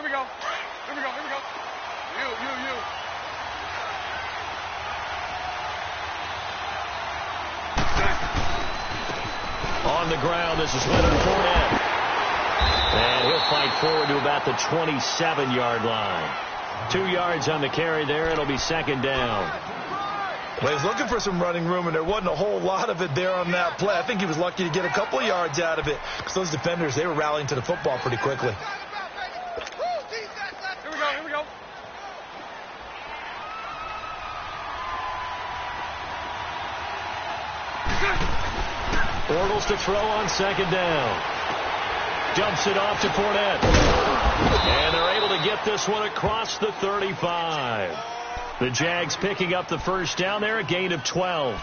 Here we go. Here we go. Here we go. You. On the ground, this is Leonard Fournette. And he'll fight forward to about the 27-yard line. 2 yards on the carry there. It'll be second down. Well, he's looking for some running room, and there wasn't a whole lot of it there on that play. I think he was lucky to get a couple of yards out of it because those defenders, they were rallying to the football pretty quickly. Here we go. Bortles to throw on second down. Dumps it off to Fournette. And they're able to get this one across the 35. The Jags picking up the first down there, a gain of 12.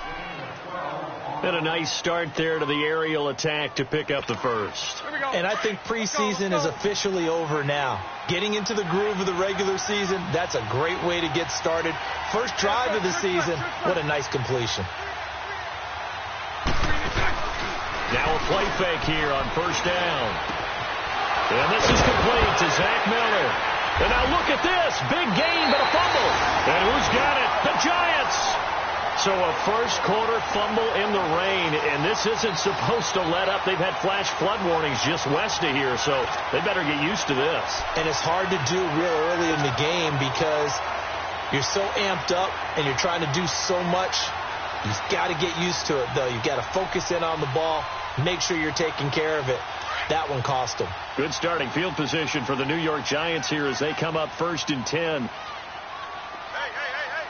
And a nice start there to the aerial attack to pick up the first. And I think preseason is officially over now. Getting into the groove of the regular season, that's a great way to get started. First drive of the season, what a nice completion. Now a play fake here on first down. And this is complete to Zach Miller. And now look at this. Big gain, but a fumble. And who's got it? The Giants. So a first quarter fumble in the rain. And this isn't supposed to let up. They've had flash flood warnings just west of here. So they better get used to this. And it's hard to do real early in the game because you're so amped up and you're trying to do so much. You've got to get used to it, though. You've got to focus in on the ball. Make sure you're taking care of it. That one cost them. Good starting field position for the New York Giants here as they come up 1st and 10. Hey.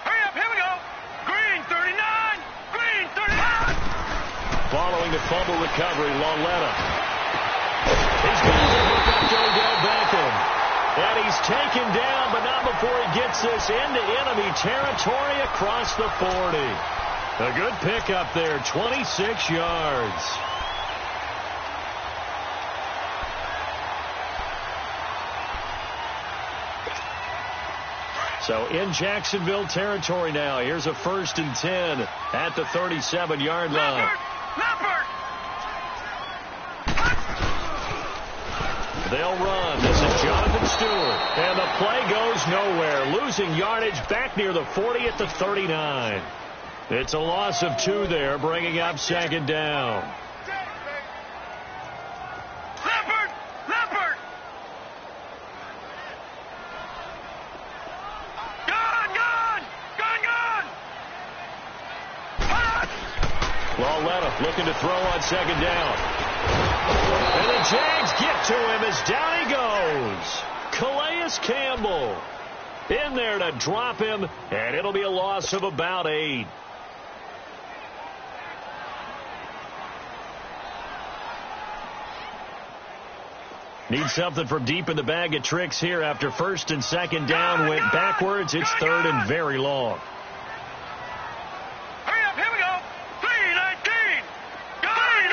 Hurry up. Here we go. Green 39. Green 39. Following the fumble recovery, Lauletta. He's going to look up to Odell Beckham. And he's taken down, but not before he gets this into enemy territory across the 40. A good pickup there, 26 yards. So in Jacksonville territory now. Here's a 1st and 10 at the 37-yard line. Leopard. They'll run. This is Jonathan Stewart. And the play goes nowhere. Losing yardage back near the 40 at the 39. It's a loss of 2 there, bringing up second down. Leopard. Gone. Lauletta looking to throw on second down. And the Jags get to him as down he goes. Calais Campbell in there to drop him, and it'll be a loss of about 8. Need something from deep in the bag of tricks here after 1st and 2nd down went backwards. It's 3rd and very long. Hurry up, here we go. 3-19. Gone.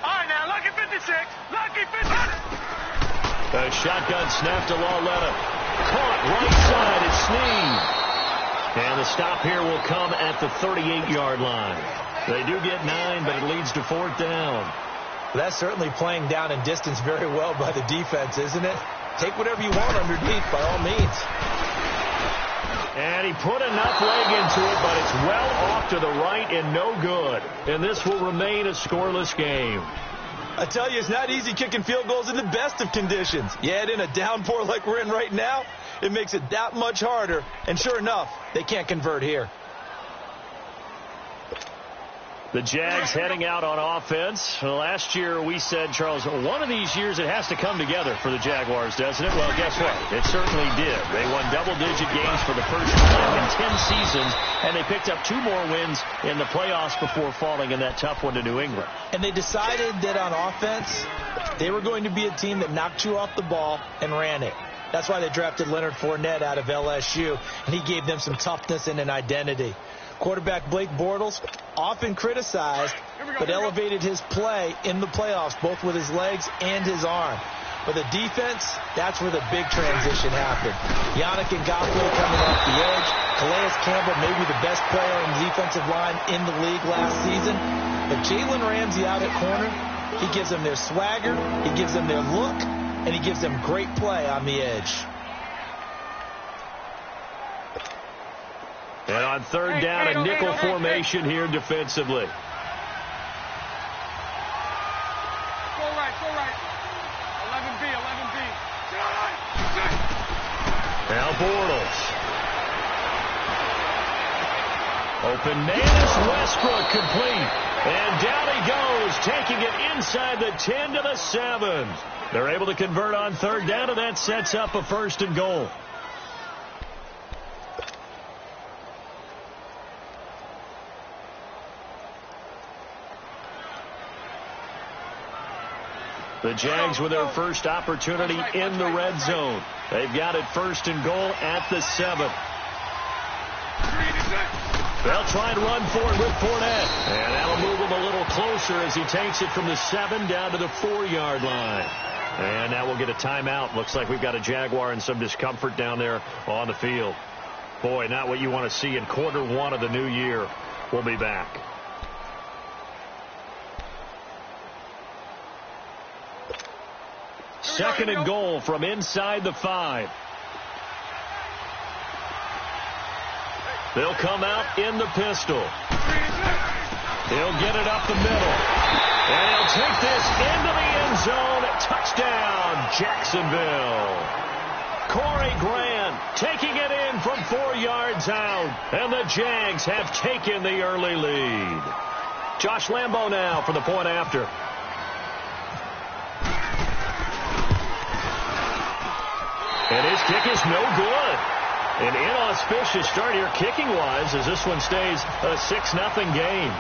All right, now, lucky 56. Lucky 56. A shotgun snap to Lauletta. Caught right side at Snead. And the stop here will come at the 38-yard line. They do get 9, but it leads to 4th down. That's certainly playing down in distance very well by the defense, isn't it? Take whatever you want underneath, by all means. And he put enough leg into it, but it's well off to the right and no good. And this will remain a scoreless game. I tell you, it's not easy kicking field goals in the best of conditions. You add in a downpour like we're in right now, it makes it that much harder. And sure enough, they can't convert here. The Jags heading out on offense. Last year we said, Charles, one of these years it has to come together for the Jaguars, doesn't it? Well, guess what? It certainly did. They won double-digit games for the first time in 10 seasons, and they picked up 2 more wins in the playoffs before falling in that tough one to New England. And they decided that on offense, they were going to be a team that knocked you off the ball and ran it. That's why they drafted Leonard Fournette out of LSU, and he gave them some toughness and an identity. Quarterback Blake Bortles, often criticized, but elevated his play in the playoffs, both with his legs and his arm. But the defense, that's where the big transition happened. Yannick Ngakoue coming off the edge. Calais Campbell, maybe the best player on the defensive line in the league last season. But Jalen Ramsey out at corner, he gives them their swagger, he gives them their look, and he gives them great play on the edge. And on third down, a nickel formation here defensively. Go right, go right. 11B, 11B. Now Bortles. Open man is Westbrook, complete. And down he goes, taking it inside the 10 to the 7. They're able to convert on third down, and that sets up a 1st and goal. The Jags with their first opportunity in the red zone. They've got it 1st and goal at the 7. They'll try and run for it with Fournette. And that'll move him a little closer as he takes it from the 7 down to the 4-yard line. And now we'll get a timeout. Looks like we've got a Jaguar and some discomfort down there on the field. Boy, not what you want to see in quarter 1 of the new year. We'll be back. Second and goal from inside the 5. They'll come out in the pistol. He'll get it up the middle. And he'll take this into the end zone. Touchdown, Jacksonville. Corey Grant taking it in from 4 yards out. And the Jags have taken the early lead. Josh Lambo now for the point after. And his kick is no good. An inauspicious start here kicking-wise as this one stays a 6-0 game.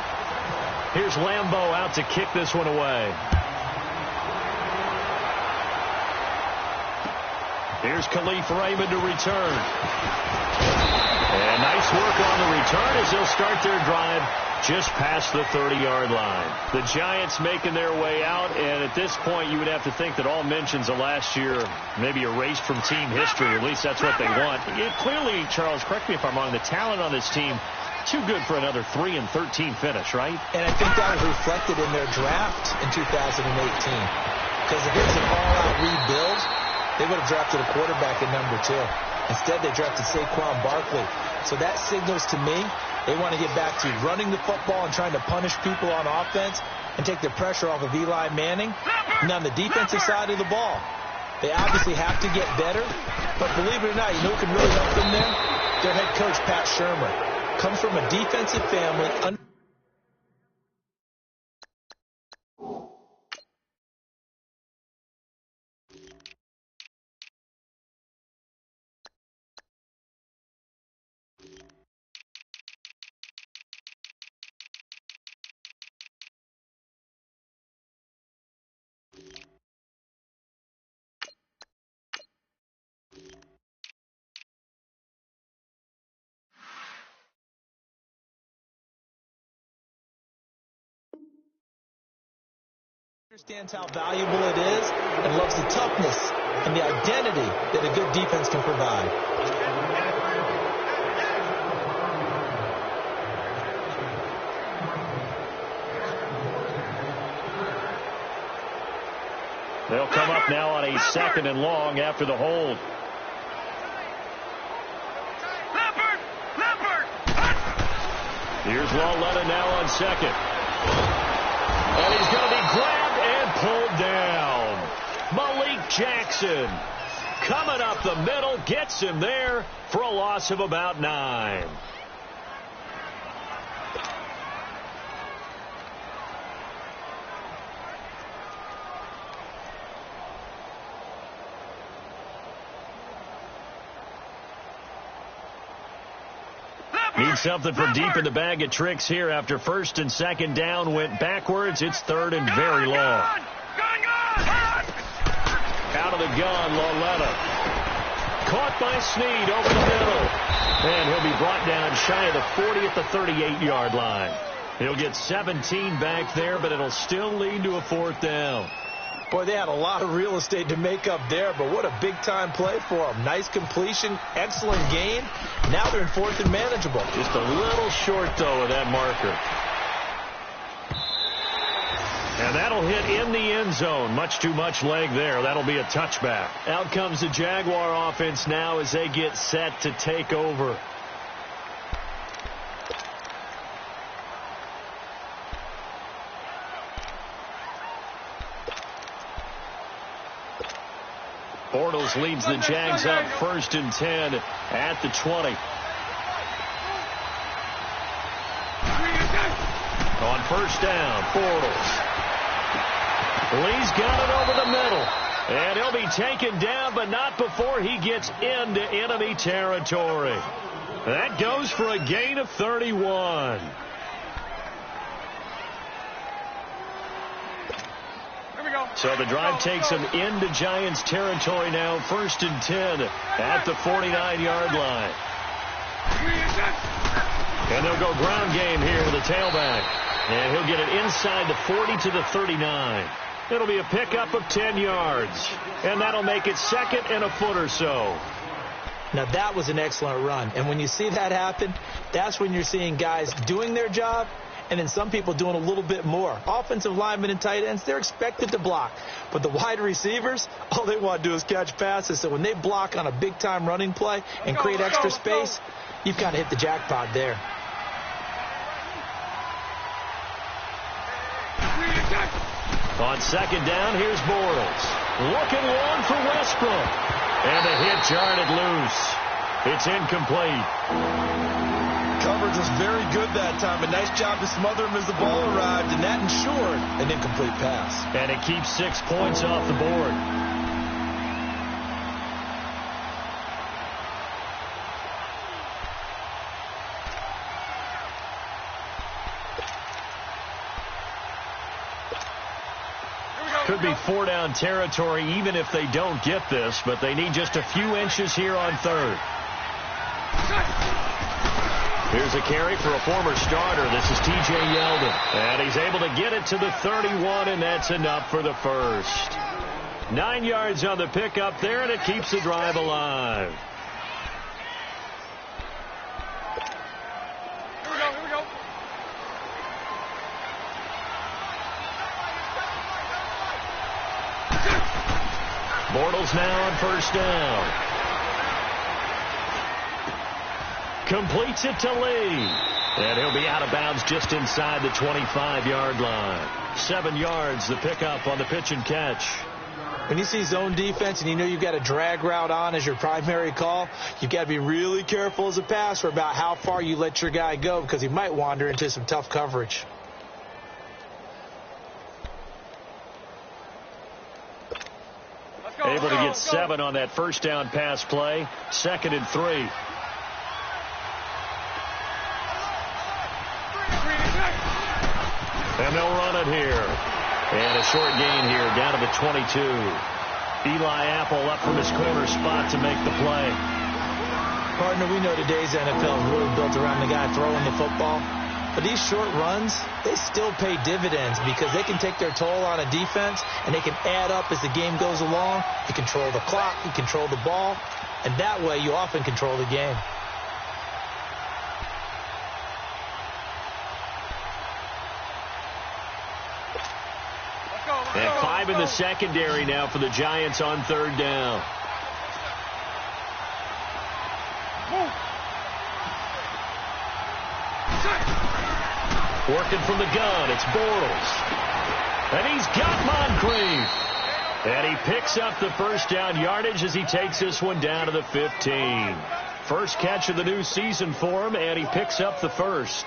Here's Lambo out to kick this one away. Here's Khalif Raymond to return. And nice work on the return as they'll start their drive just past the 30-yard line. The Giants making their way out, and at this point you would have to think that all mentions of last year maybe erased from team history. At least that's what they want. Clearly, Charles, correct me if I'm wrong, the talent on this team too good for another 3-13 finish, right? And I think that was reflected in their draft in 2018. Because if it's an all-out rebuild, they would have drafted a quarterback at number 2. Instead, they drafted Saquon Barkley. So that signals to me they want to get back to running the football and trying to punish people on offense and take the pressure off of Eli Manning. And on the defensive side of the ball, they obviously have to get better. But believe it or not, you know who can really help them there? Their head coach, Pat Shermer. Comes from a defensive family. Understands how valuable it is and loves the toughness and the identity that a good defense can provide. They'll come up now on a 2nd and long after the hold. Here's Lauletta now on 2nd. And he's going to be grabbed and pulled down. Malik Jackson coming up the middle, gets him there for a loss of about 9. Need something from deep in the bag of tricks here after 1st and 2nd down went backwards. It's 3rd and very long. Out of the gun, Lauletta. Caught by Snead over the middle. And he'll be brought down shy of the 40 at the 38-yard line. He'll get 17 back there, but it'll still lead to a 4th down. Boy, they had a lot of real estate to make up there, but what a big-time play for them. Nice completion, excellent gain. Now they're in 4th and manageable. Just a little short, though, of that marker. And that'll hit in the end zone. Much too much leg there. That'll be a touchback. Out comes the Jaguar offense now as they get set to take over. Bortles leads the Jags up 1st and 10 at the 20. On 1st down, Bortles. Lee's got it over the middle. And he'll be taken down, but not before he gets into enemy territory. That goes for a gain of 31. So the drive takes him into Giants territory now, 1st and 10 at the 49-yard line. And they'll go ground game here with the tailback. And he'll get it inside the 40 to the 39. It'll be a pickup of 10 yards. And that'll make it 2nd and a foot or so. Now that was an excellent run. And when you see that happen, that's when you're seeing guys doing their job and then some people doing a little bit more. Offensive linemen and tight ends, they're expected to block. But the wide receivers, all they want to do is catch passes. So when they block on a big-time running play and create extra space, you've kind of hit the jackpot there. On 2nd down, here's Bortles. Looking long for Westbrook. And the hit jarred loose. It's incomplete. Coverage was very good that time. A nice job to smother him as the ball arrived, and that ensured an incomplete pass. And it keeps 6 points off the board. Could be 4-down territory even if they don't get this, but they need just a few inches here on 3rd. Here's a carry for a former starter. This is T.J. Yeldon. And he's able to get it to the 31, and that's enough for the first. 9 yards on the pickup there, and it keeps the drive alive. Here we go. Bortles now on 1st down. Completes it to Lee. And he'll be out of bounds just inside the 25-yard line. 7 yards, the pickup on the pitch and catch. When you see zone defense and you know you've got a drag route on as your primary call, you've got to be really careful as a passer about how far you let your guy go because he might wander into some tough coverage. Able to get 7 on that 1st down pass play. 2nd and 3. And they'll run it here. And a short gain here down to the 22. Eli Apple up from his corner spot to make the play. Partner, we know today's NFL is really built around the guy throwing the football. But these short runs, they still pay dividends because they can take their toll on a defense and they can add up as the game goes along. You control the clock, you control the ball, and that way you often control the game. And 5 in the secondary now for the Giants on 3rd down. Working from the gun, it's Bortles. And he's got Moncrief. And he picks up the 1st down yardage as he takes this one down to the 15. First catch of the new season for him, and he picks up the 1st.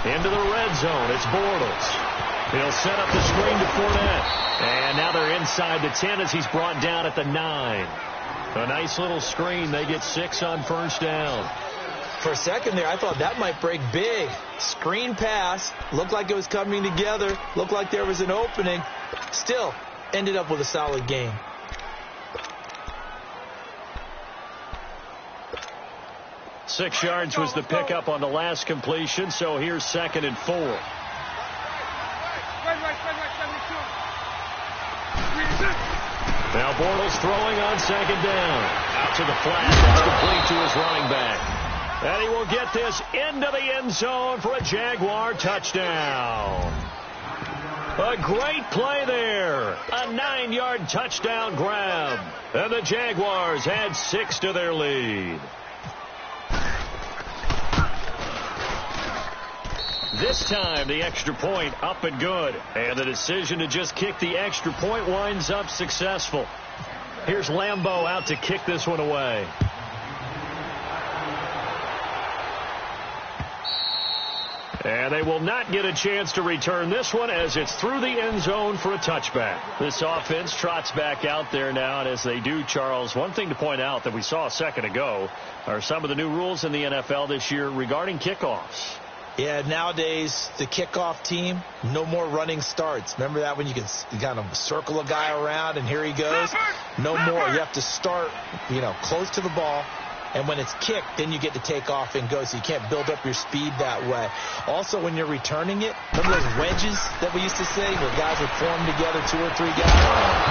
Into the red zone, it's Bortles. He'll set up the screen to Fournette. And now they're inside the 10 as he's brought down at the 9. A nice little screen. They get 6 on 1st down. For a second there, I thought that might break big. Screen pass. Looked like it was coming together. Looked like there was an opening. Still, ended up with a solid gain. Six yards was the pickup on the last completion, so here's 2nd and 4. Now Bortles throwing on second down. Out to the flat. That's complete to his running back. And he will get this into the end zone for a Jaguar touchdown. A great play there. A 9-yard touchdown grab. And the Jaguars add 6 to their lead. This time, the extra point up and good. And the decision to just kick the extra point winds up successful. Here's Lambeau out to kick this one away. And they will not get a chance to return this one as it's through the end zone for a touchback. This offense trots back out there now, and as they do, Charles, one thing to point out that we saw a second ago are some of the new rules in the NFL this year regarding kickoffs. Yeah, nowadays, the kickoff team, no more running starts. Remember that when you can kind of circle a guy around and here he goes? No more. You have to start, close to the ball. And when it's kicked, then you get to take off and go, so you can't build up your speed that way. Also, when you're returning it, remember those wedges that we used to say where guys would form together, 2 or 3 guys?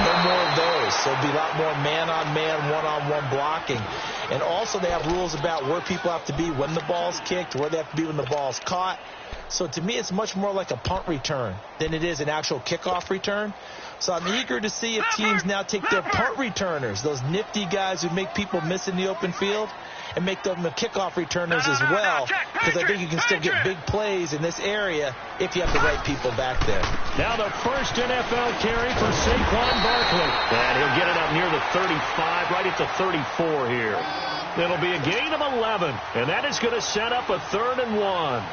No more of those. So it'll be a lot more man-on-man, one-on-one blocking. And also, they have rules about where people have to be when the ball's kicked, where they have to be when the ball's caught. So to me, it's much more like a punt return than it is an actual kickoff return. So I'm eager to see if teams now take their punt returners, those nifty guys who make people miss in the open field, and make them the kickoff returners as well, because I think you can still get big plays in this area if you have the right people back there. Now the first NFL carry for Saquon Barkley. And he'll get it up near the 35, right at the 34 here. It'll be a gain of 11, and that is going to set up a 3rd and 1.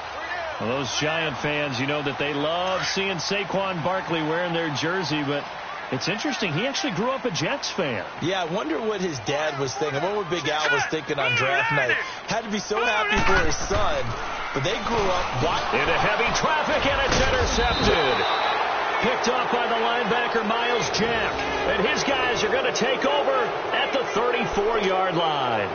Well, those Giant fans, you know that they love seeing Saquon Barkley wearing their jersey, but it's interesting. He actually grew up a Jets fan. Yeah, I wonder what his dad was thinking. What Big Al was thinking on draft night. Had to be so happy for his son, but they grew up into heavy traffic, and it's intercepted. Picked off by the linebacker, Miles Jack. And his guys are going to take over at the 34-yard line.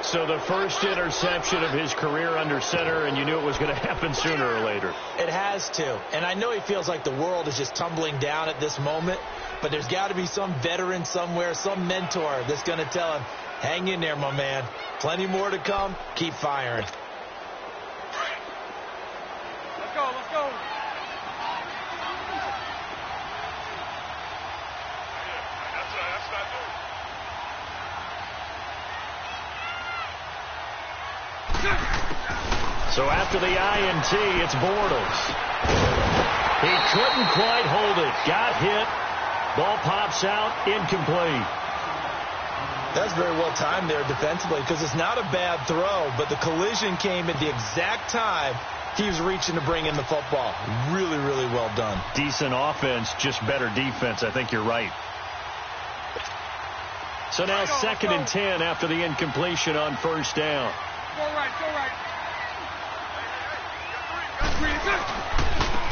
So the first interception of his career under center, and you knew it was going to happen sooner or later. It has to. And I know he feels like the world is just tumbling down at this moment, but there's got to be some veteran somewhere, some mentor that's going to tell him, hang in there, my man. Plenty more to come. Keep firing. Let's go, let's go. That's not good. So after the INT, it's Bortles. He couldn't quite hold it. Got hit. Ball pops out. Incomplete. That's very well timed there defensively, because it's not a bad throw, but the collision came at the exact time he was reaching to bring in the football. Really, really well done. Decent offense, just better defense. I think you're right. So now 2nd and 10 after the incompletion on first down. Go right, go right.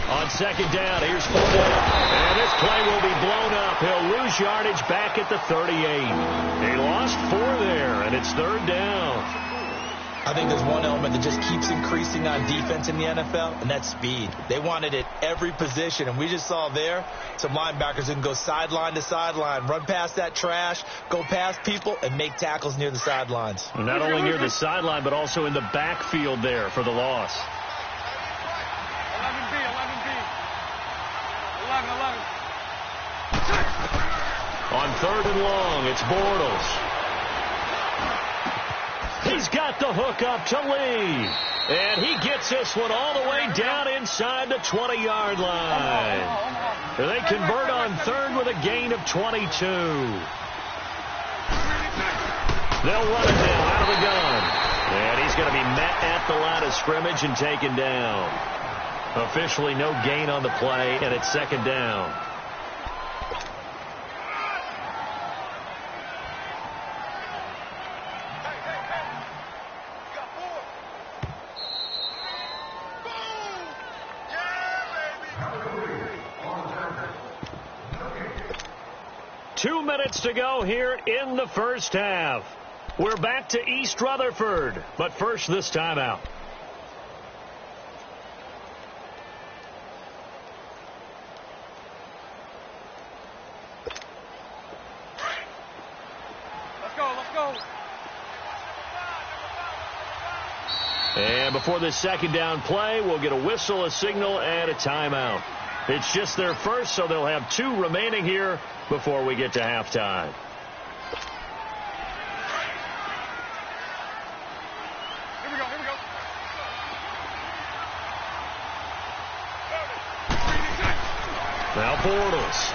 On second down, here's Fournette. And this play will be blown up. He'll lose yardage back at the 38. He lost 4 there, and it's 3rd down. I think there's one element that just keeps increasing on defense in the NFL, and that's speed. They want it at every position, and we just saw there some linebackers who can go sideline to sideline, run past that trash, go past people, and make tackles near the sidelines. Not only near the sideline, but also in the backfield there for the loss. 11B, 11B. 11, 11. On 3rd and long, it's Bortles. He's got the hook up to Lee. And he gets this one all the way down inside the 20-yard line. They convert on 3rd with a gain of 22. They'll run it now out of the gun. And he's going to be met at the line of scrimmage and taken down. Officially no gain on the play, and it's 2nd down. Two minutes to go here in the first half. We're back to East Rutherford, but first this timeout. before this second down play, we'll get a whistle, a signal, and a timeout. It's just their first, so they'll have 2 remaining here before we get to halftime. Here we go. Now Bortles.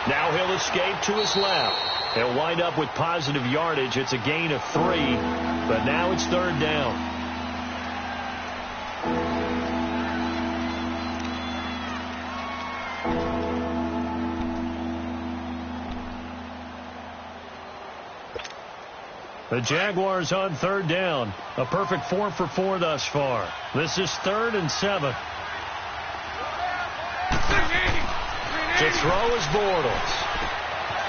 Now he'll escape to his left. He'll wind up with positive yardage. It's a gain of 3, but now it's 3rd down. The Jaguars on 3rd down. A perfect 4 for 4 thus far. This is 3rd and 7. To throw is Bortles.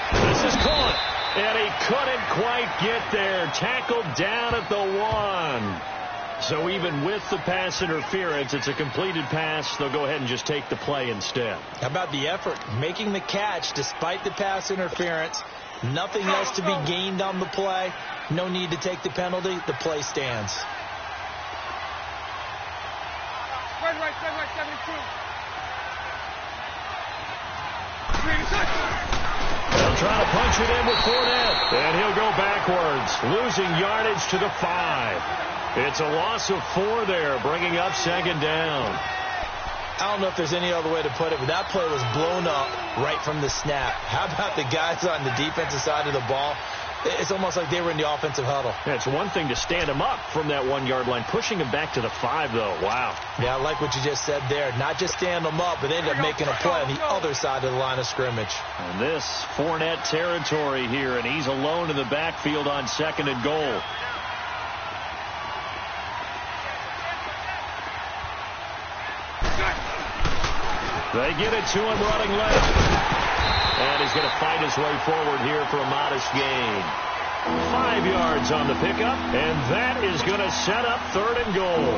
This is caught. And he couldn't quite get there. Tackled down at the 1. So even with the pass interference, it's a completed pass. They'll go ahead and just take the play instead. How about the effort? Making the catch despite the pass interference. Nothing else to be gained on the play. No need to take the penalty. The play stands. Right, 72. They'll try to punch it in with Fournette. And he'll go backwards, losing yardage to the 5. It's a loss of 4 there, bringing up 2nd down. I don't know if there's any other way to put it, but that play was blown up right from the snap. How about the guys on the defensive side of the ball? It's almost like they were in the offensive huddle. Yeah, it's one thing to stand him up from that 1-yard line. Pushing him back to the 5, though. Wow. Yeah, I like what you just said there. Not just stand them up, but end up making a play on the other side of the line of scrimmage. And this Fournette territory here, and he's alone in the backfield on 2nd and goal. They get it to him running left. And he's going to fight his way forward here for a modest gain. 5 yards on the pickup, and that is going to set up 3rd and goal.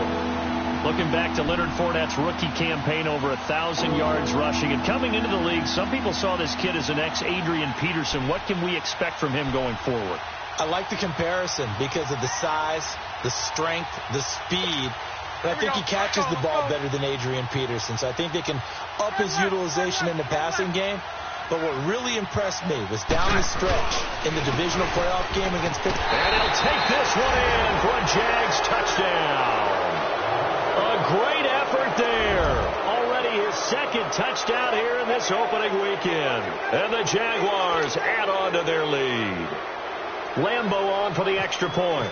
Looking back to Leonard Fournette's rookie campaign, over 1,000 yards rushing. And coming into the league, some people saw this kid as an ex-Adrian Peterson. What can we expect from him going forward? I like the comparison because of the size, the strength, the speed. But I think he catches the ball better than Adrian Peterson. So I think they can up his utilization in the passing game. But what really impressed me was down the stretch in the divisional playoff game against Pittsburgh. And he'll take this one in for a Jags touchdown. A great effort there. Already his 2nd touchdown here in this opening weekend. And the Jaguars add on to their lead. Lambeau on for the extra point.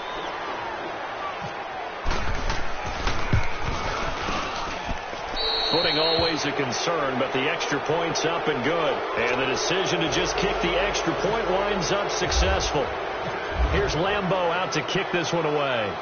Footing always a concern, but the extra point's up and good. And the decision to just kick the extra point winds up successful. Here's Lambeau out to kick this one away.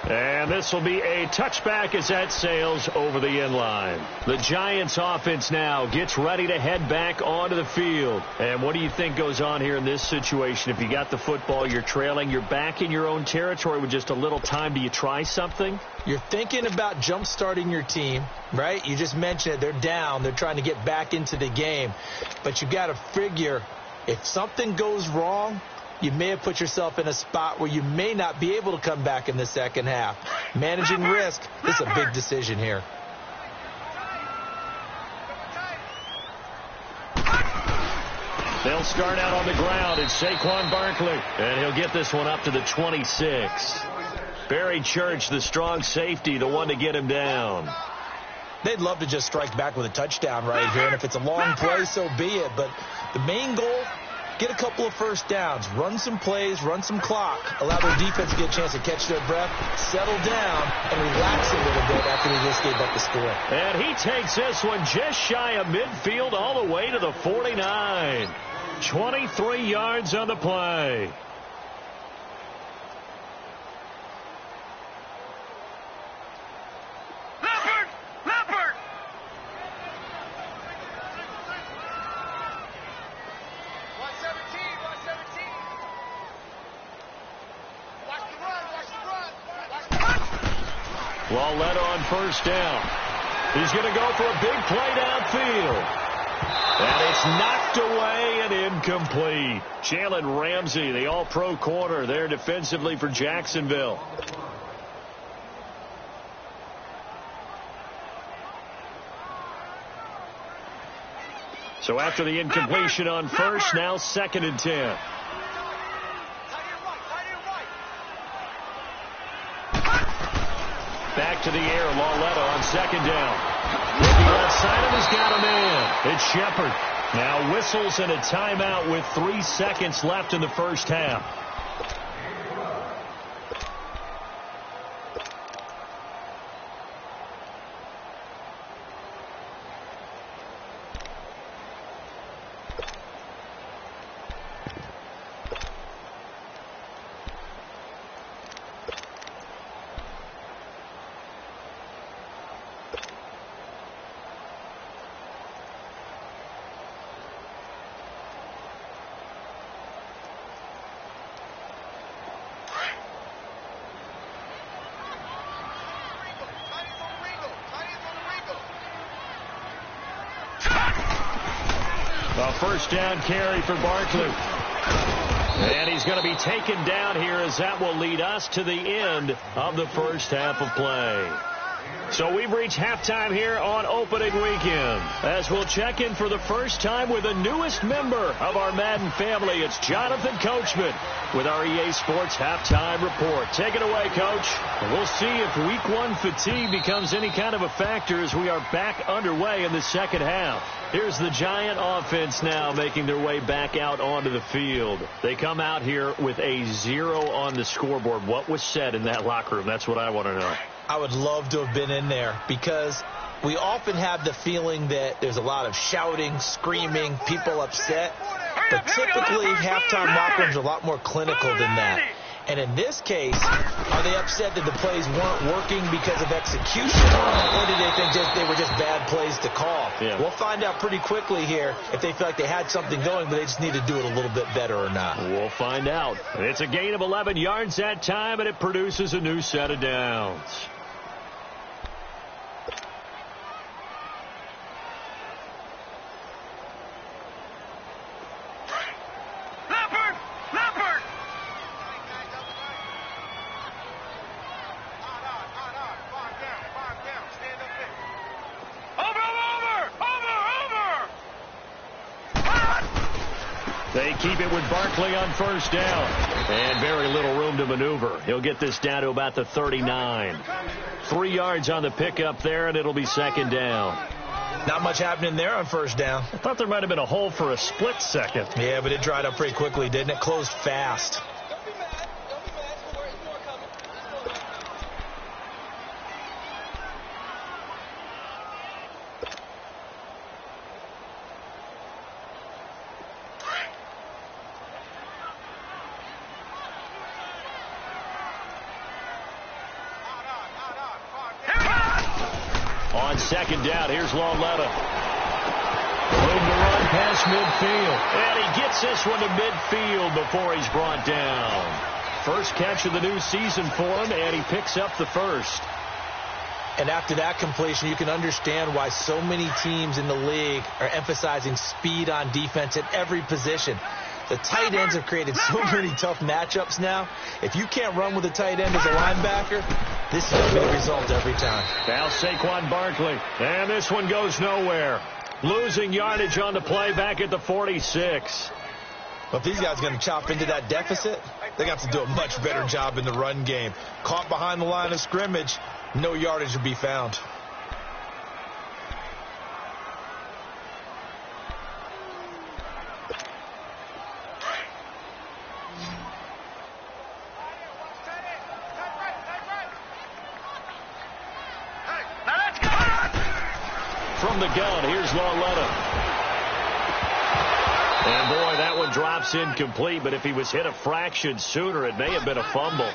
And this will be a touchback as that sails over the end line. The Giants offense now gets ready to head back onto the field. And what do you think goes on here in this situation? If you got the football, you're trailing, you're back in your own territory with just a little time. Do you try something? You're thinking about jump-starting your team, right? You just mentioned it. They're down. They're trying to get back into the game. But you got to figure if something goes wrong, you may have put yourself in a spot where you may not be able to come back in the second half. Managing risk is a big decision here. They'll start out on the ground. It's Saquon Barkley. And he'll get this one up to the 26. Barry Church, the strong safety, the one to get him down. They'd love to just strike back with a touchdown right here. And if it's a long play, so be it. But the main goal, get a couple of first downs, run some plays, run some clock, allow their defense to get a chance to catch their breath, settle down, and relax a little bit after they just gave up the score. And he takes this one just shy of midfield all the way to the 49. 23 yards on the play. Led on first down. He's going to go for a big play downfield. And it's knocked away and incomplete. Jalen Ramsey, the all-pro corner there defensively for Jacksonville. So after the incompletion on first, now 2nd and 10. Back to the air, Lauletta on 2nd down. Looking left side of has got him in. It's Shepard. Now whistles and a timeout with 3 seconds left in the first half. A first down carry for Barkley. And he's going to be taken down here as that will lead us to the end of the first half of play. So we've reached halftime here on opening weekend. As we'll check in for the first time with the newest member of our Madden family, it's Jonathan Coachman with our EA Sports Halftime Report. Take it away, Coach. We'll see if Week 1 fatigue becomes any kind of a factor as we are back underway in the second half. Here's the Giant offense now making their way back out onto the field. They come out here with a 0 on the scoreboard. What was said in that locker room? That's what I want to know. I would love to have been in there because we often have the feeling that there's a lot of shouting, screaming, people upset. But typically, halftime locker rooms are a lot more clinical than that. And in this case, are they upset that the plays weren't working because of execution, or did they think they were just bad plays to call? Yeah. We'll find out pretty quickly here if they feel like they had something going, but they just need to do it a little bit better or not. We'll find out. It's a gain of 11 yards that time, and it produces a new set of downs. They keep it with Barkley on first down. And very little room to maneuver. He'll get this down to about the 39. 3 yards on the pickup there, and it'll be second down. Not much happening there on first down. I thought there might have been a hole for a split second. Yeah, but it dried up pretty quickly, didn't it? Closed fast. On second down, here's Lauletta. Room to run past midfield. And he gets this one to midfield before he's brought down. First catch of the new season for him, and he picks up the first. And after that completion, you can understand why so many teams in the league are emphasizing speed on defense at every position. The tight ends have created so many tough matchups now. If you can't run with a tight end as a linebacker, this is going to be the result every time. Now Saquon Barkley. And this one goes nowhere. Losing yardage on the play back at the 46. But if these guys are going to chop into that deficit, they got to do a much better job in the run game. Caught behind the line of scrimmage, no yardage to be found. From the gun, here's Lauletta. And boy, that one drops incomplete, but if he was hit a fraction sooner, it may have been a fumble.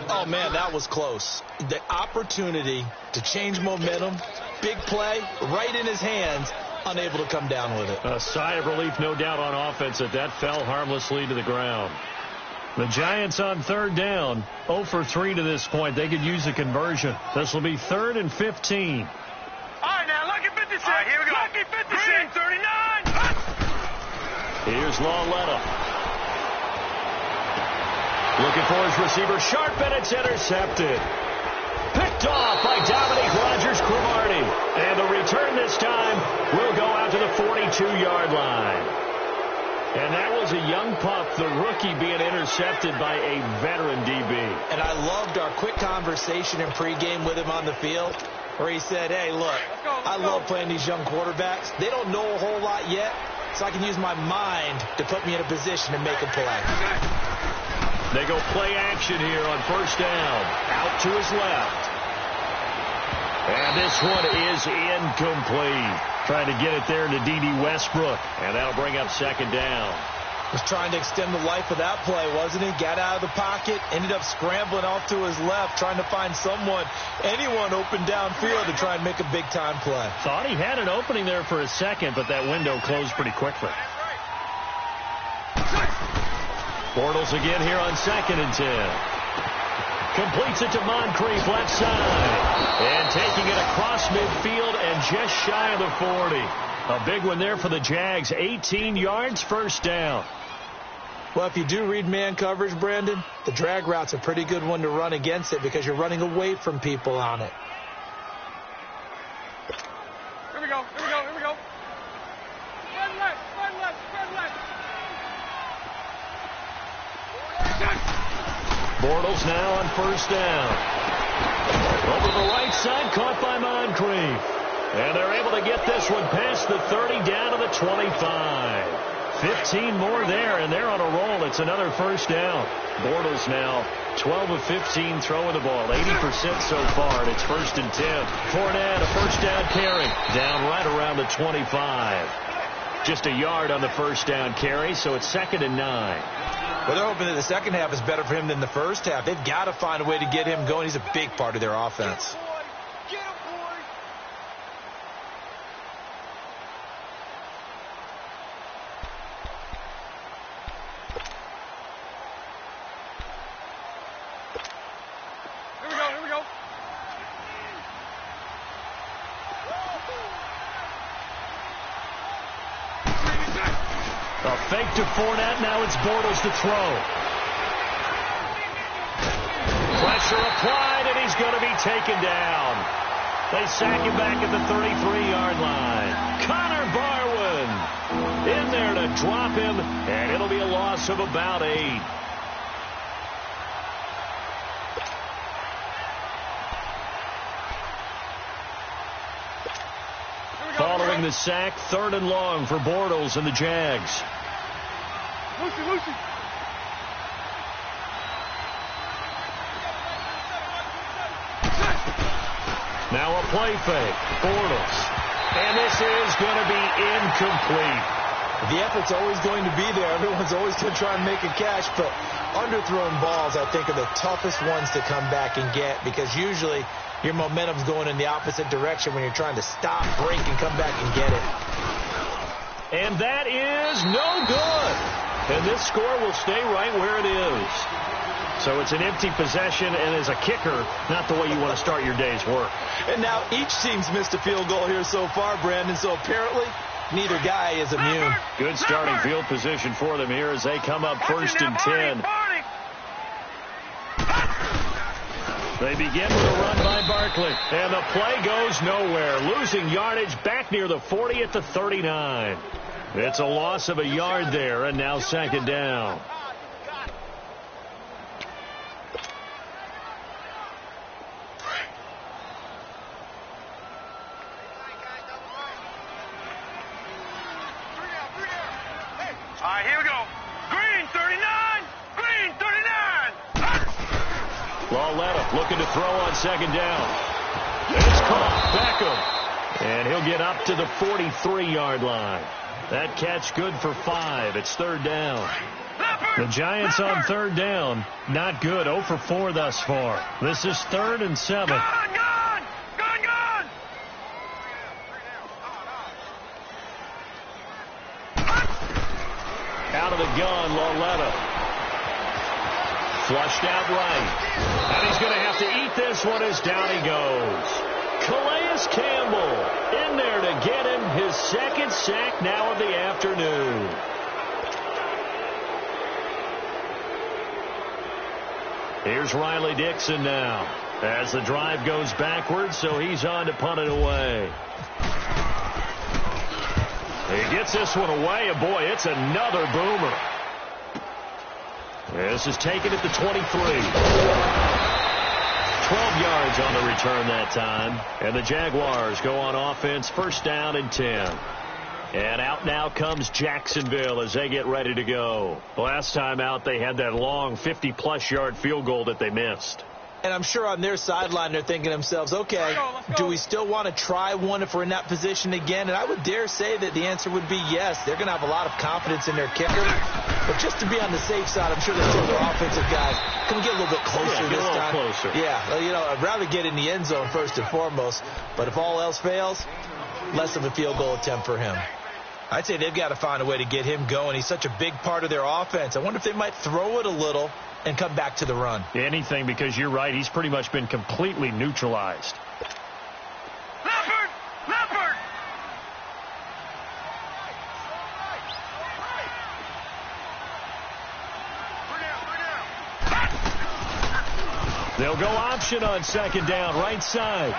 Oh, man, that was close. The opportunity to change momentum, big play, right in his hands, unable to come down with it. A sigh of relief, no doubt, on offense that fell harmlessly to the ground. The Giants on third down, 0 for 3 to this point. They could use a conversion. This will be 3rd and 15. All right, now, lucky 56. All right, here we go. Lucky 56. Green, 39. Here's Lauletta. Looking for his receiver, sharp, and it's intercepted. Picked off by Dominique Rodgers-Cromartie. And the return this time will go out to the 42-yard line. And that was a young pup, the rookie being intercepted by a veteran DB. And I loved our quick conversation in pregame with him on the field where he said, hey, look, I love playing these young quarterbacks. They don't know a whole lot yet, so I can use my mind to put me in a position to make a play. They go play action here on first down. Out to his left. And this one is incomplete. Trying to get it there to D.D. Westbrook. And that'll bring up second down. Was trying to extend the life of that play, wasn't he? Got out of the pocket, ended up scrambling off to his left, trying to find anyone open downfield to try and make a big-time play. Thought he had an opening there for a second, but that window closed pretty quickly. Bortles again here on 2nd and 10. Completes it to Moncrief, left side. And taking it across midfield and just shy of the 40. A big one there for the Jags. 18 yards, first down. Well, if you do read man coverage, Brandon, the drag route's a pretty good one to run against it because you're running away from people on it. Here we go. Spread left. Bortles now on first down. Over the right side, caught by Moncrief. And they're able to get this one past the 30 down to the 25. 15 more there, and they're on a roll. It's another first down. Bortles now 12 of 15 throwing the ball. 80% so far, and it's 1st and 10. Fournette, a first down carry. Down right around the 25. Just a yard on the first down carry, so it's 2nd and 9. Well, they're hoping that the second half is better for him than the first half. They've got to find a way to get him going. He's a big part of their offense. Here we go. A fake to Fournette. Now it's Bortles to throw. Pressure applied, and he's going to be taken down. They sack him back at the 33-yard line. Connor Barwin in there to drop him, and it'll be a loss of about 8. Following the sack, 3rd and long for Bortles and the Jags. Lucy. Now a play fake. Bortles. And this is going to be incomplete. The effort's always going to be there. Everyone's always going to try and make a catch, but underthrown balls, I think, are the toughest ones to come back and get because usually your momentum's going in the opposite direction when you're trying to stop, break, and come back and get it. And that is no good. And this score will stay right where it is. So it's an empty possession, and as a kicker, not the way you want to start your day's work. And now each team's missed a field goal here so far, Brandon, so apparently neither guy is immune. Good starting field position for them here as they come up 1st and 10. They begin with a run by Barkley, and the play goes nowhere. Losing yardage back near the 40 at the 39. It's a loss of a yard there, and now 2nd down. All right, here we go. Green 39. Lauletta looking to throw on 2nd down. It's caught. Beckham. And he'll get up to the 43-yard line. That catch good for 5. It's 3rd down. The Giants on 3rd down. Not good. 0 for 4 thus far. This is 3rd and 7. Gone. Out of the gun, Lauletta. Flushed out right. And he's going to have to eat this one as down he goes. Calais Campbell in there to get him his 2nd sack now of the afternoon. Here's Riley Dixon now as the drive goes backwards, so he's on to punt it away. He gets this one away, and boy, it's another boomer. This is taken at the 23. 12 yards on the return that time. And the Jaguars go on offense, first down and 10. And out now comes Jacksonville as they get ready to go. Last time out, they had that long 50-plus yard field goal that they missed. And I'm sure on their sideline they're thinking to themselves, okay, do we still want to try one if we're in that position again? And I would dare say that the answer would be yes. They're going to have a lot of confidence in their kicker. But just to be on the safe side, I'm sure they tell their offensive guys, can we get a little bit closer this time? Closer. Yeah, well, you know, I'd rather get in the end zone first and foremost. But if all else fails, less of a field goal attempt for him. I'd say they've got to find a way to get him going. He's such a big part of their offense. I wonder if they might throw it a little and come back to the run. Anything, because you're right. He's pretty much been completely neutralized. Leopard! Leopard! They'll go option on second down, right side.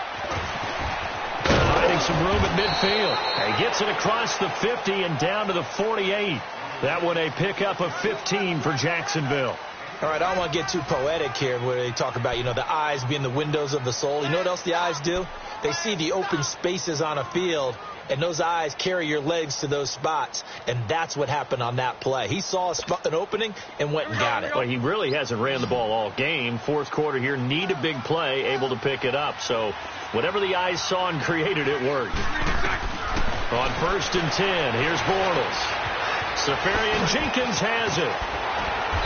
Finding some room at midfield. He gets it across the 50 and down to the 48. That one a pickup of 15 for Jacksonville. All right, I don't want to get too poetic here where they talk about, you know, the eyes being the windows of the soul. You know what else the eyes do? They see the open spaces on a field, and those eyes carry your legs to those spots, and that's what happened on that play. He saw an opening and went and got it. Well, he really hasn't ran the ball all game. Fourth quarter here, need a big play, able to pick it up. So whatever the eyes saw and created, it worked. On first and 10, here's Bortles. Safarian Jenkins has it.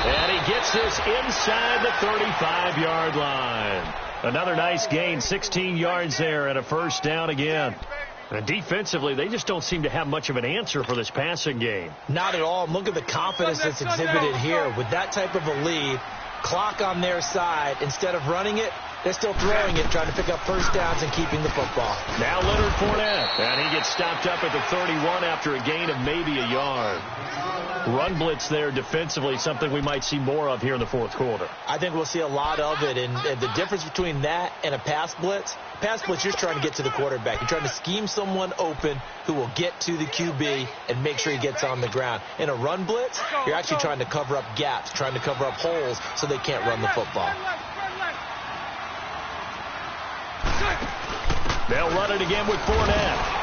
And he gets this inside the 35-yard line. Another nice gain, 16 yards there, and a first down again. And defensively, they just don't seem to have much of an answer for this passing game. Not at all. Look at the confidence that's exhibited here. With that type of a lead, clock on their side, instead of running it, they're still throwing it, trying to pick up first downs and keeping the football. Now Leonard Fournette, and he gets stopped up at the 31 after a gain of maybe a yard. Run blitz there defensively, something we might see more of here in the fourth quarter. I think we'll see a lot of it, and the difference between that and a pass blitz, you're just trying to get to the quarterback. You're trying to scheme someone open who will get to the QB and make sure he gets on the ground. In a run blitz, you're actually trying to cover up gaps, trying to cover up holes so they can't run the football. They'll run it again with Fournette.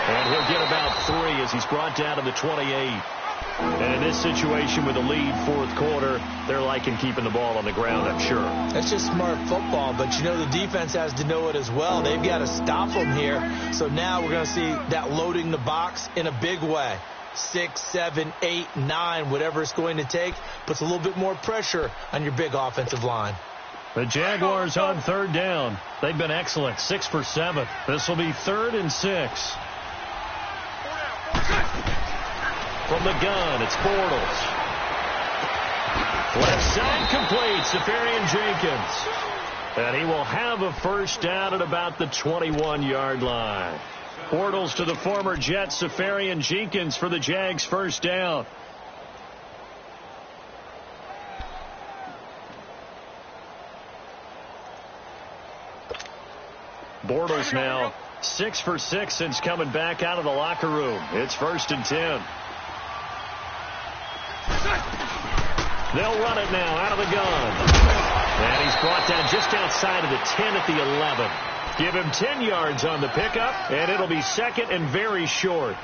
And he'll get about 3 as he's brought down to the 28. And in this situation with the lead fourth quarter, they're liking keeping the ball on the ground, I'm sure. That's just smart football, but you know the defense has to know it as well. They've got to stop them here. So now we're going to see that loading the box in a big way. 6, 7, 8, 9, whatever it's going to take, puts a little bit more pressure on your big offensive line. The Jaguars on third down. They've been excellent, 6 for 7. This will be 3rd and 6. From the gun, it's Bortles. Left side complete, Safarian Jenkins. And he will have a first down at about the 21-yard line. Bortles to the former Jet, Safarian Jenkins for the Jags' first down. Bortles now 6 for 6 since coming back out of the locker room. It's 1st and 10. They'll run it now out of the gun. And he's brought down just outside of the 10 at the 11. Give him 10 yards on the pickup, and it'll be 2nd and very short.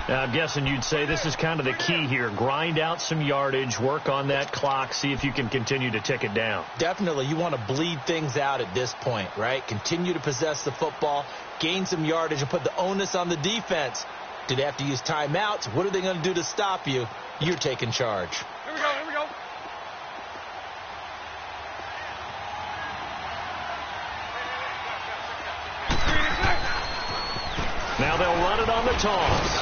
Now, I'm guessing you'd say this is kind of the key here. Grind out some yardage, work on that clock, see if you can continue to tick it down. Definitely. You want to bleed things out at this point, right? Continue to possess the football, gain some yardage, and put the onus on the defense. Do they have to use timeouts? What are they going to do to stop you? You're taking charge. Here we go, here we go. Now they'll run it on the toss.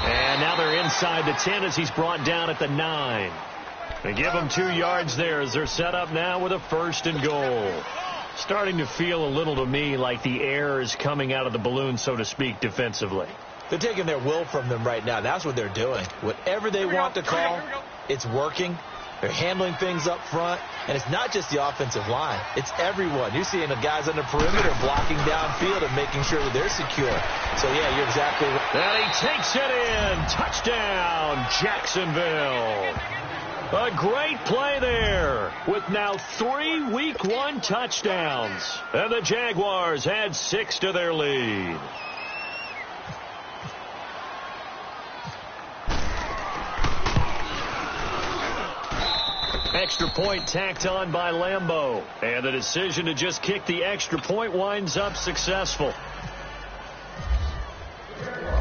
And now they're inside the 10 as he's brought down at the 9. They give him 2 yards there as they're set up now with a 1st and goal. Starting to feel a little to me like the air is coming out of the balloon, so to speak, defensively. They're taking their will from them right now. That's what they're doing. Whatever they want to call, it's working. They're handling things up front, and it's not just the offensive line. It's everyone. You're seeing the guys on the perimeter blocking downfield and making sure that they're secure. So, yeah, you're exactly right. And he takes it in. Touchdown, Jacksonville. A great play there with now 3 Week 1 touchdowns. And the Jaguars add 6 to their lead. Extra point tacked on by Lambeau. And the decision to just kick the extra point winds up successful.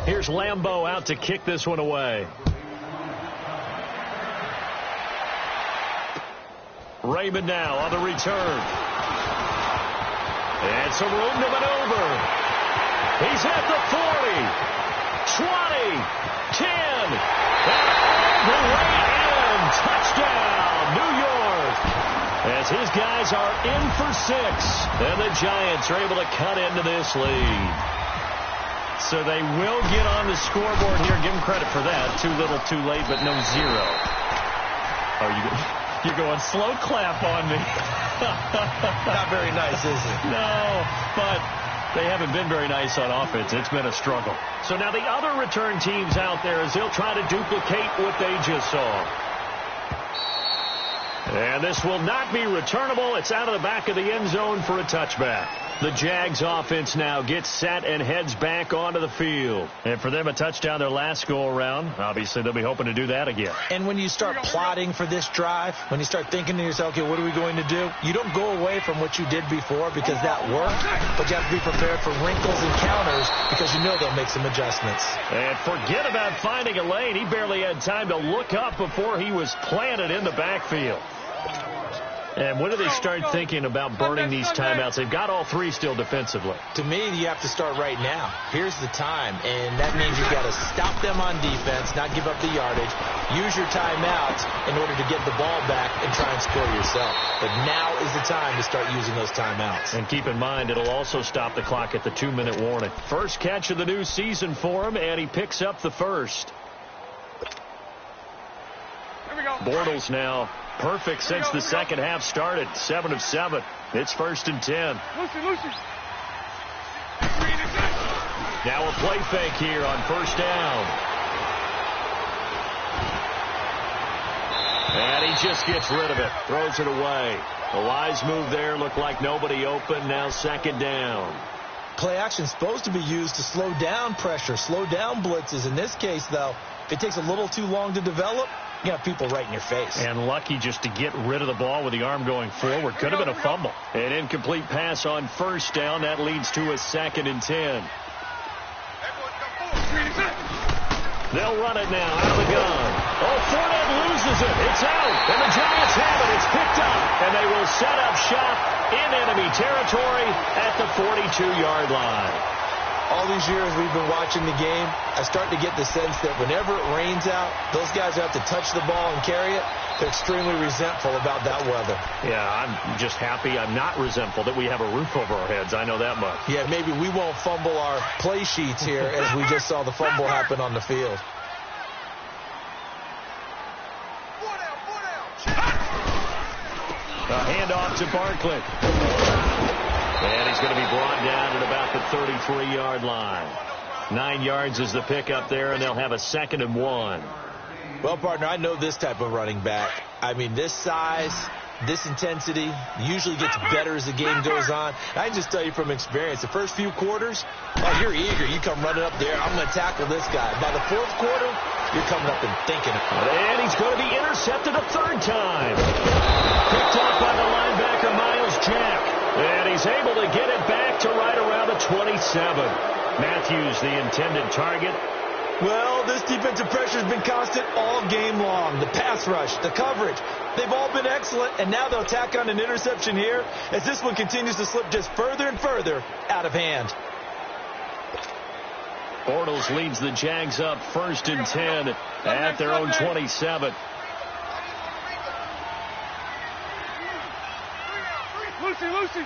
Here's Lambeau out to kick this one away. Raymond now on the return. And some room to maneuver. He's at the 40, 20, 10, and all the way in. Touchdown, New York. As his guys are in for 6, and the Giants are able to cut into this lead. So they will get on the scoreboard here. Give them credit for that. Too little, too late, but no 0. Are you good? You're going slow clap on me. Not very nice, is it? No, but they haven't been very nice on offense. It's been a struggle. So now the other return teams out there as they'll try to duplicate what they just saw. And this will not be returnable. It's out of the back of the end zone for a touchback. The Jags offense now gets set and heads back onto the field. And for them, a touchdown their last go-around. Obviously, they'll be hoping to do that again. And when you start plotting for this drive, when you start thinking to yourself, okay, what are we going to do? You don't go away from what you did before because that worked, but you have to be prepared for wrinkles and counters because you know they'll make some adjustments. And forget about finding a lane. He barely had time to look up before he was planted in the backfield. And when do they start thinking about burning these timeouts? They've got all 3 still defensively. To me, you have to start right now. Here's the time, and that means you've got to stop them on defense, not give up the yardage, use your timeouts in order to get the ball back and try and score yourself. But now is the time to start using those timeouts. And keep in mind, it'll also stop the clock at the 2-minute warning. First catch of the new season for him, and he picks up the first. Here we go. Bortles now perfect since the second half started. 7 of 7. It's 1st and 10. Lucy. Now a play fake here on 1st down. And he just gets rid of it. Throws it away. A wise move there. Looked like nobody open. Now 2nd down. Play action is supposed to be used to slow down pressure, slow down blitzes. In this case, though, if it takes a little too long to develop, you got people right in your face. And lucky just to get rid of the ball with the arm going forward. Could have been a fumble. An incomplete pass on 1st down. That leads to a 2nd and 10. They'll run it now out of the gun. Oh, Fournette loses it. It's out. And the Giants have it. It's picked up. And they will set up shop in enemy territory at the 42-yard line. All these years we've been watching the game, I start to get the sense that whenever it rains out, those guys who have to touch the ball and carry it, they're extremely resentful about that weather. Yeah, I'm just happy I'm not resentful that we have a roof over our heads. I know that much. Yeah, maybe we won't fumble our play sheets here as we just saw the fumble happen on the field. A handoff to Barkley. And he's going to be brought down at about the 33-yard line. 9 yards is the pickup there, and they'll have a 2nd and 1. Well, partner, I know this type of running back. I mean, this size, this intensity usually gets better as the game goes on. And I can just tell you from experience, the first few quarters, oh, you're eager. You come running up there. I'm going to tackle this guy. By the 4th quarter, you're coming up and thinking. And he's going to be intercepted a 3rd time. Picked off by the linebacker, Miles Jack. And he's able to get it back to right around the 27. Matthews, the intended target. Well, this defensive pressure has been constant all game long. The pass rush, the coverage, they've all been excellent. And now they'll tack on an interception here as this one continues to slip just further and further out of hand. Bortles leads the Jags up 1st and 10 at their own 27. Lucy.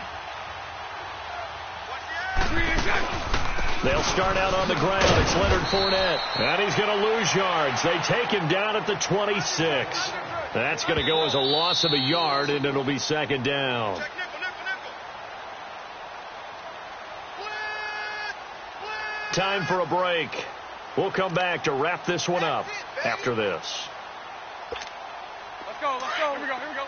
They'll start out on the ground. It's Leonard Fournette. And he's going to lose yards. They take him down at the 26. That's going to go as a loss of a yard, and it'll be second down. Time for a break. We'll come back to wrap this one up after this. Let's go, let's go. Here we go, here we go.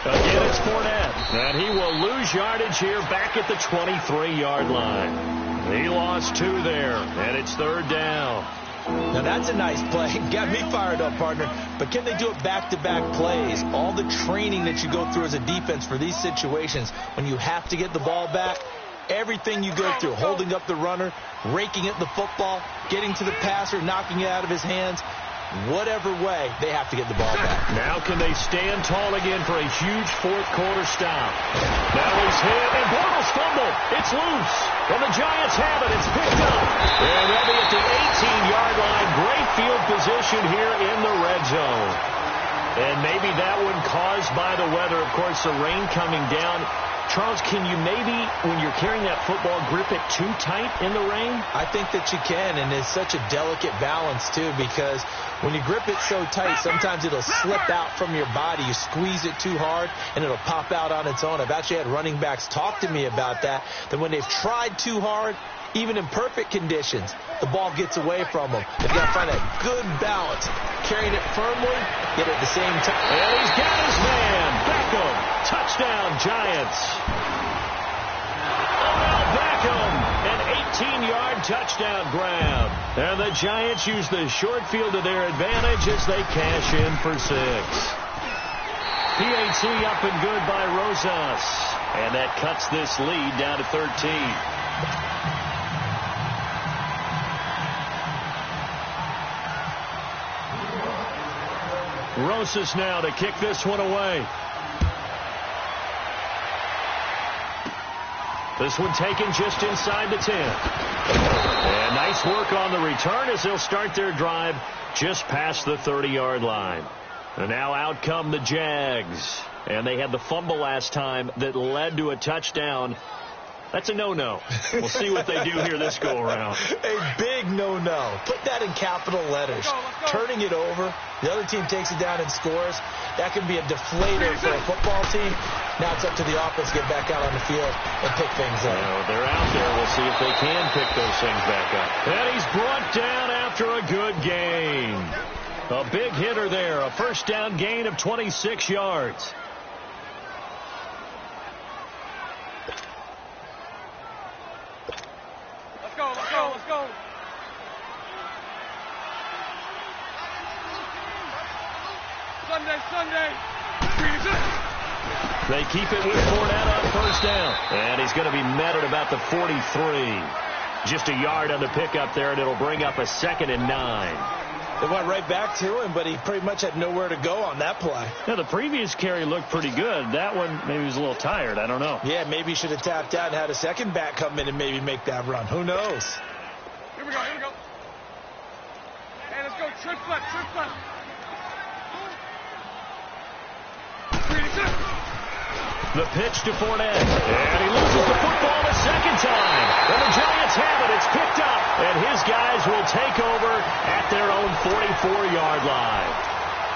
Again, it's Fournette. And he will lose yardage here back at the 23-yard line. He lost 2 there, and it's third down. Now, that's a nice play. Got me fired up, partner. But can they do it back-to-back plays? All the training that you go through as a defense for these situations, when you have to get the ball back, everything you go through, holding up the runner, raking at the football, getting to the passer, knocking it out of his hands, whatever way, they have to get the ball back. Now can they stand tall again for a huge fourth-quarter stop? Now he's hit, and Bortles fumbled. It's loose. And the Giants have it. It's picked up. And they'll be at the 18-yard line. Great field position here in the red zone. And maybe that one caused by the weather. Of course, the rain coming down. Charles, can you maybe, when you're carrying that football, grip it too tight in the rain? I think that you can, and it's such a delicate balance, too, because when you grip it so tight, sometimes it'll slip out from your body. You squeeze it too hard, and it'll pop out on its own. I've actually had running backs talk to me about that when they've tried too hard, even in perfect conditions, the ball gets away from them. They've got to find a good balance, carrying it firmly, yet at the same time. And he's got his man, Beckham. Touchdown, Giants. Odell Beckham, an 18-yard touchdown grab. And the Giants use the short field to their advantage as they cash in for 6. PAT up and good by Rosas. And that cuts this lead down to 13. Rosas now to kick this one away. This one taken just inside the 10. And nice work on the return as they'll start their drive just past the 30-yard line. And now out come the Jags. And they had the fumble last time that led to a touchdown. That's a no-no. We'll see what they do here this go-around. A big no-no. Put that in capital letters. Turning it over. The other team takes it down and scores. That can be a deflator for a football team. Now it's up to the offense to get back out on the field and pick things up. They're out there. We'll see if they can pick those things back up. And he's brought down after a good gain. A big hitter there. A first down gain of 26 yards. Let's go. Sunday. They keep it with Fournette on first down. And he's going to be met at about the 43. Just a yard on the pickup there, and it'll bring up a 2nd and 9. They went right back to him, but he pretty much had nowhere to go on that play. Now, the previous carry looked pretty good. That one, maybe he was a little tired. I don't know. Yeah, maybe he should have tapped out and had a second back come in and maybe make that run. Who knows? Here we go. Hey, let's go. Trip left. The pitch to Fournette. And he loses the football a second time. And the Giants have it. It's picked up. And his guys will take over at their own 44-yard line.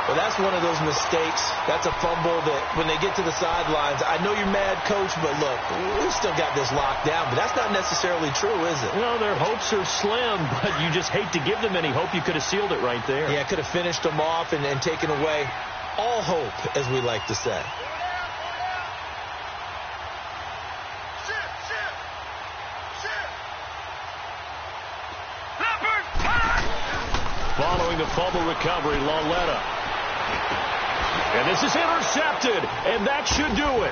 Well, that's one of those mistakes. That's a fumble that when they get to the sidelines, I know you're mad, Coach, but look, we've still got this locked down. But that's not necessarily true, is it? Well, their hopes are slim, but you just hate to give them any hope. You could have sealed it right there. Yeah, could have finished them off and taken away all hope, as we like to say. Following the fumble recovery, Lauletta. And this is intercepted, and that should do it.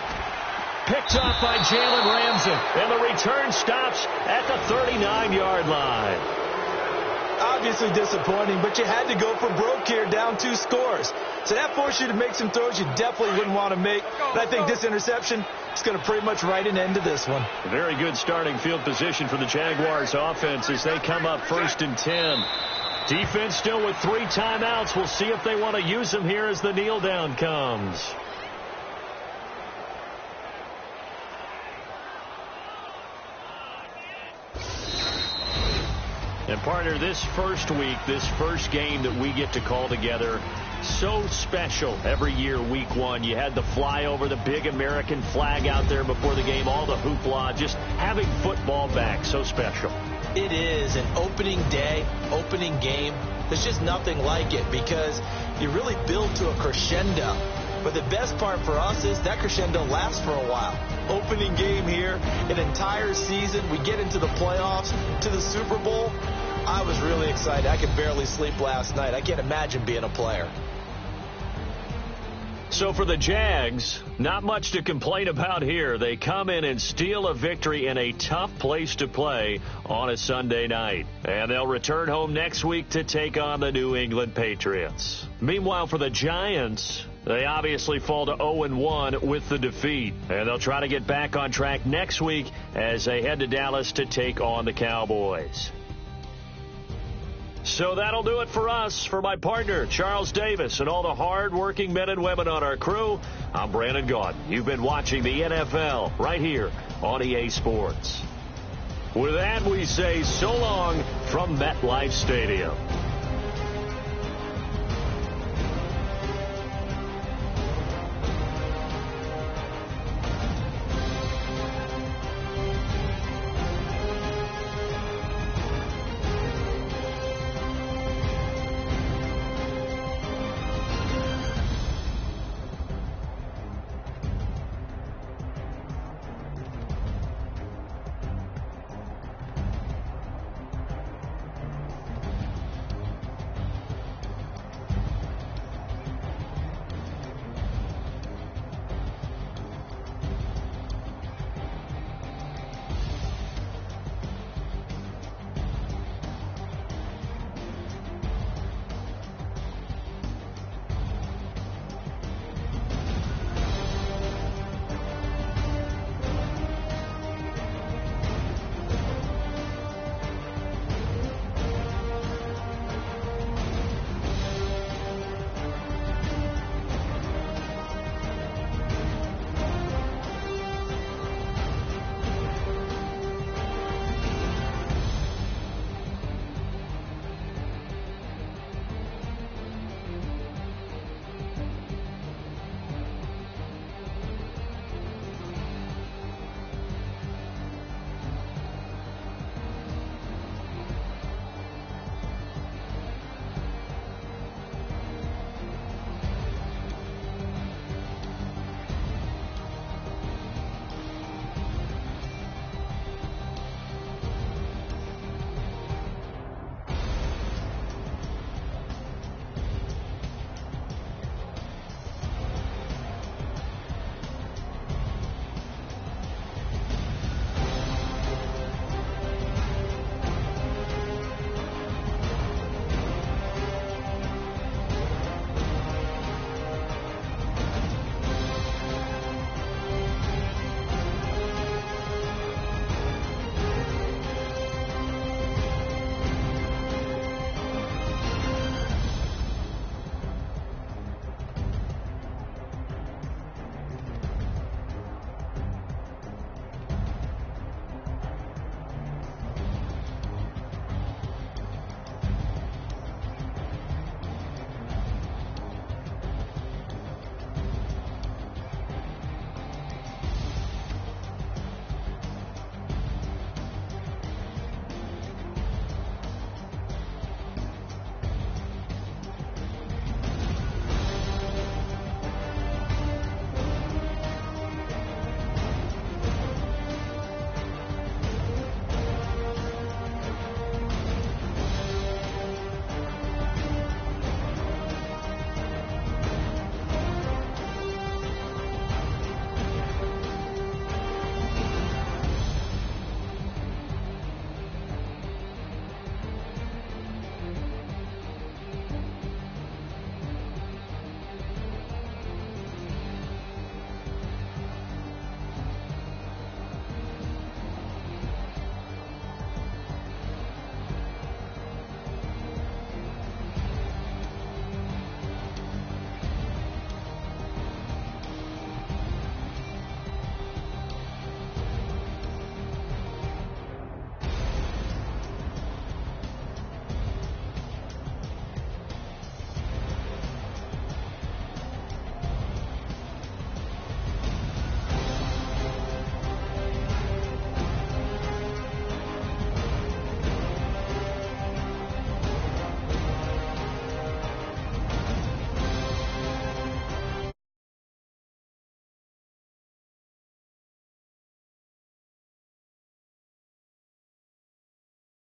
Picked off by Jalen Ramsey, and the return stops at the 39-yard line. Obviously disappointing, but you had to go for broke here, down 2 scores. So that forced you to make some throws you definitely wouldn't want to make. But I think this interception is going to pretty much write an end to this one. A very good starting field position for the Jaguars offense as they come up 1st and 10. Defense still with 3 timeouts. We'll see if they want to use them here as the kneel down comes. And, partner, this first week, this first game that we get to call together, so special every year, week one. You had the flyover, the big American flag out there before the game, all the hoopla, just having football back, so special. It is an opening day, opening game. There's just nothing like it because you really build to a crescendo. But the best part for us is that crescendo lasts for a while. Opening game here, an entire season. We get into the playoffs, to the Super Bowl. I was really excited. I could barely sleep last night. I can't imagine being a player. So for the Jags, not much to complain about here. They come in and steal a victory in a tough place to play on a Sunday night. And they'll return home next week to take on the New England Patriots. Meanwhile, for the Giants, they obviously fall to 0-1 with the defeat. And they'll try to get back on track next week as they head to Dallas to take on the Cowboys. So that'll do it for us. For my partner, Charles Davis, and all the hard-working men and women on our crew, I'm Brandon Gaudin. You've been watching the NFL right here on EA Sports. With that, we say so long from MetLife Stadium.